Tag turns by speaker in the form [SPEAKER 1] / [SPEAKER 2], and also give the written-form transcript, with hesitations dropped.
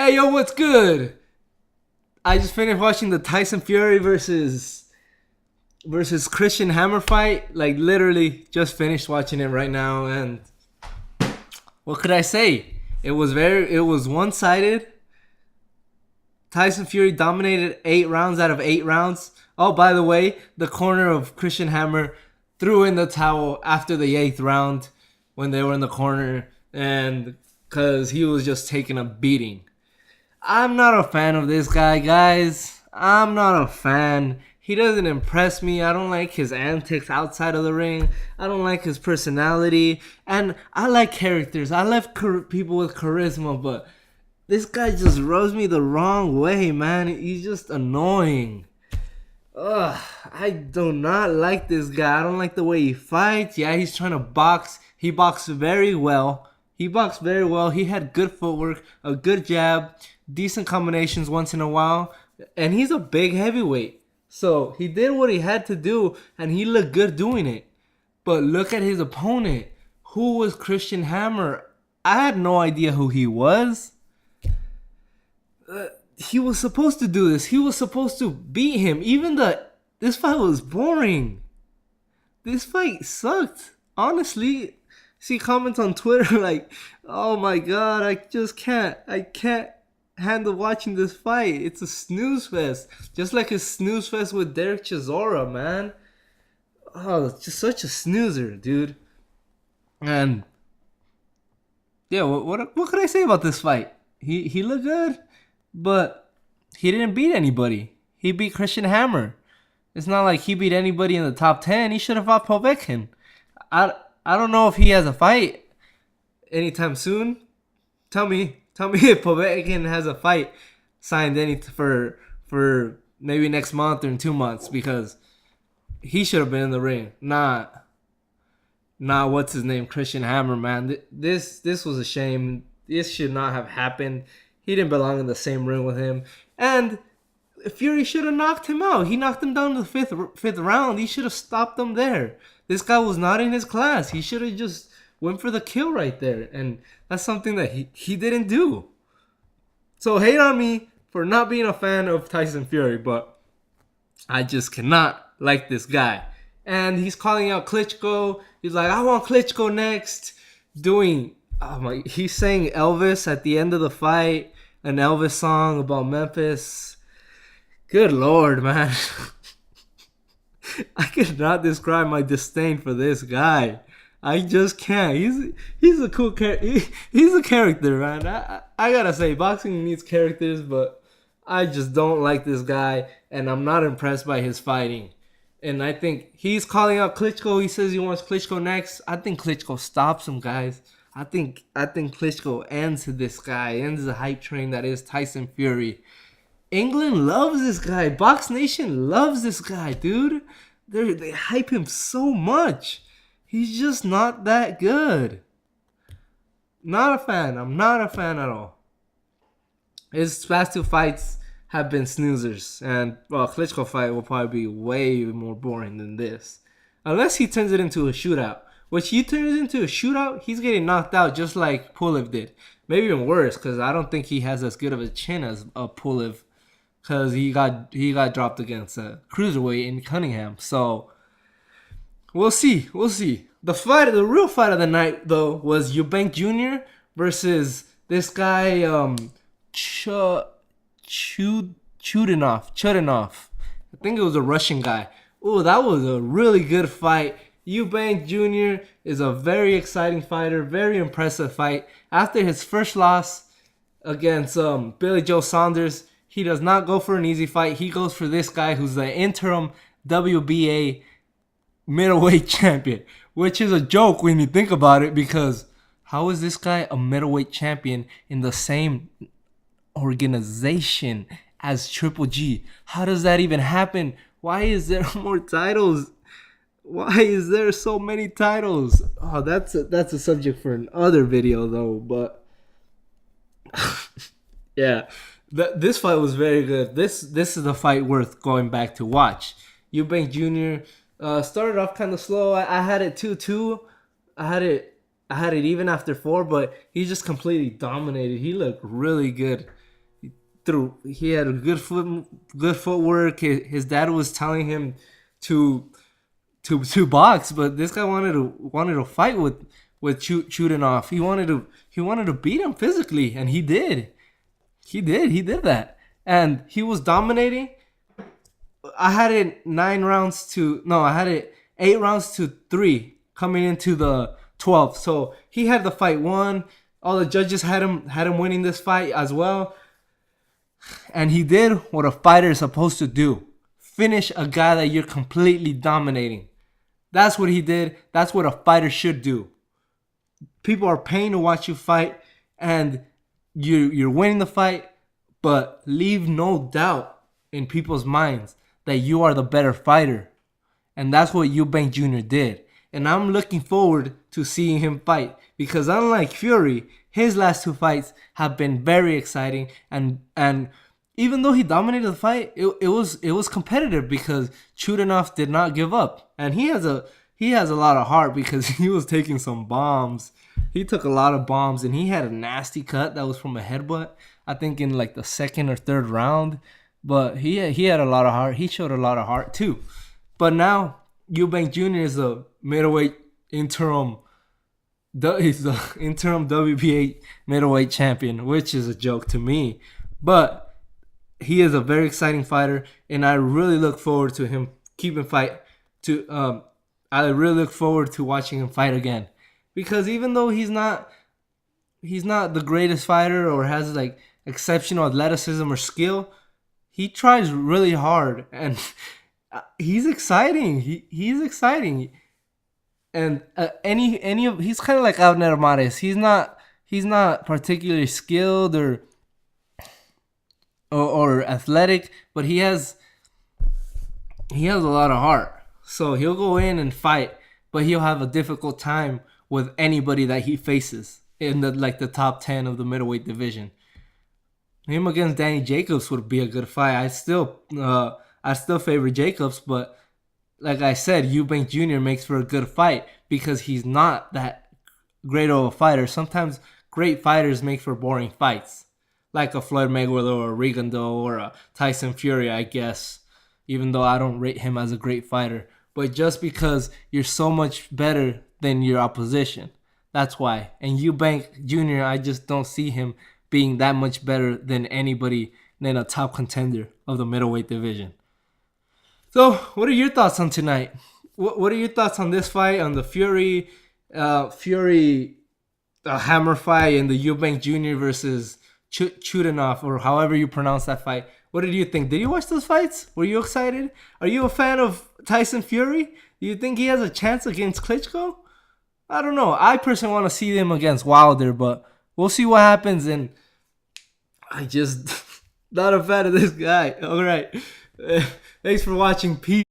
[SPEAKER 1] Hey yo, what's good? I just finished watching the Tyson Fury versus Christian Hammer fight. Like literally just finished watching it right now, and what could I say? It was one-sided. Tyson Fury dominated 8 rounds out of 8 rounds. Oh, by the way, the corner of Christian Hammer threw in the towel after the 8th round when they were in the corner, and because he was just taking a beating. I'm not a fan of this guy, guys. I'm not a fan. He doesn't impress me. I don't like his antics outside of the ring. I don't like his personality. And I like characters. I like people with charisma, but this guy just rubs me the wrong way, man. He's just annoying. Ugh, I do not like this guy. I don't like the way he fights. Yeah, he's trying to box. He boxed very well. He had good footwork, a good jab, decent combinations once in a while. And he's a big heavyweight. So he did what he had to do, and he looked good doing it. But look at his opponent. Who was Christian Hammer? I had no idea who he was. He was supposed to do this. He was supposed to beat him. This fight was boring. This fight sucked. Honestly, see comments on Twitter like, "Oh my god, I can't handle watching this fight. It's a snooze fest." Just like a snooze fest with Derek Chisora, man. Oh, it's just such a snoozer, dude. And yeah, what could I say about this fight? He looked good, but he didn't beat anybody. He beat Christian Hammer. It's not like he beat anybody in the top 10. He should have fought Povetkin. I don't know if he has a fight anytime soon. Tell me if Povetkin has a fight signed for maybe next month or in 2 months, because he should have been in the ring. Not what's his name, Christian Hammer, man. This was a shame. This should not have happened. He didn't belong in the same ring with him. And Fury should have knocked him out. He knocked him down to the fifth round. He should have stopped him there. This guy was not in his class. He should have just went for the kill right there. And that's something that he didn't do. So hate on me for not being a fan of Tyson Fury, but I just cannot like this guy. And he's calling out Klitchko. He's like, "I want Klitschko next." He's saying Elvis at the end of the fight, an Elvis song about Memphis. Good Lord, man. I cannot describe my disdain for this guy. I just can't. He's a cool character. He's a character, man. I gotta say, boxing needs characters, but I just don't like this guy, and I'm not impressed by his fighting. And I think he's calling out Klitschko. He says he wants Klitschko next. I think Klitschko stops him, guys. I think Klitschko ends this guy, ends the hype train that is Tyson Fury. England loves this guy. Box Nation loves this guy, dude. They hype him so much. He's just not that good. Not a fan. I'm not a fan at all. His past 2 fights have been snoozers. And, well, Klitschko fight will probably be way more boring than this. Unless he turns it into a shootout. Which he turns into a shootout, he's getting knocked out just like Pulev did. Maybe even worse, because I don't think he has as good of a chin as Pulev. Because he got dropped against a cruiserweight in Cunningham. So, we'll see. The real fight of the night, though, was Eubank Jr. versus this guy, Chudinov. I think it was a Russian guy. Oh, that was a really good fight. Eubank Jr. is a very exciting fighter, very impressive fight. After his first loss against Billy Joe Saunders, he does not go for an easy fight. He goes for this guy who's the interim WBA middleweight champion, which is a joke when you think about it, because how is this guy a middleweight champion in the same organization as Triple G? How does that even happen? Why is there more titles? Why is there so many titles? Oh, that's a subject for another video, though. But yeah, this fight was very good. This is a fight worth going back to watch. Eubank Jr. Started off kind of slow. I had it 2-2. I had it even after 4, but he just completely dominated. He looked really good. he had a good footwork. His dad was telling him to box, but this guy wanted to fight with Chutinov. He wanted to beat him physically, and he did. He did that, and he was dominating. I had it 8 rounds to 3 coming into the 12th. So he had the fight won. All the judges had him winning this fight as well. And he did what a fighter is supposed to do. Finish a guy that you're completely dominating. That's what he did. That's what a fighter should do. People are paying to watch you fight, and you're winning the fight, but leave no doubt in people's minds that you are the better fighter. And that's what Eubank Jr. did. And I'm looking forward to seeing him fight, because unlike Fury, his last 2 fights have been very exciting, and even though he dominated the fight, it was competitive because Chutinov did not give up. And he has a lot of heart, because he was taking some bombs. He took a lot of bombs, and he had a nasty cut that was from a headbutt, I think in like the 2nd or 3rd round. But he had a lot of heart. He showed a lot of heart too. But now Eubank Jr. is the middleweight interim. He's the interim WBA middleweight champion, which is a joke to me. But he is a very exciting fighter, and I really look forward to him keeping fight. I really look forward to watching him fight again, because even though he's not the greatest fighter or has like exceptional athleticism or skill, he tries really hard, and he's exciting. He's exciting, and he's kind of like Abner Mares. He's not particularly skilled or athletic, but he has a lot of heart. So he'll go in and fight, but he'll have a difficult time with anybody that he faces in the top 10 of the middleweight division. Him against Danny Jacobs would be a good fight. I still favor Jacobs, but like I said, Eubank Jr. makes for a good fight because he's not that great of a fighter. Sometimes great fighters make for boring fights, like a Floyd Mayweather or a Rigondeaux or a Tyson Fury, I guess, even though I don't rate him as a great fighter. But just because you're so much better than your opposition, that's why. And Eubank Jr., I just don't see him being that much better than anybody, than a top contender of the middleweight division. So, what are your thoughts on tonight? What are your thoughts on this fight, on the Fury hammer fight, and the Eubank Jr. versus Chutinov, or however you pronounce that fight? What did you think? Did you watch those fights? Were you excited? Are you a fan of Tyson Fury? Do you think he has a chance against Klitchko? I don't know. I personally want to see him against Wilder, but we'll see what happens. And I just not a fan of this guy. All right. Thanks for watching. Peace.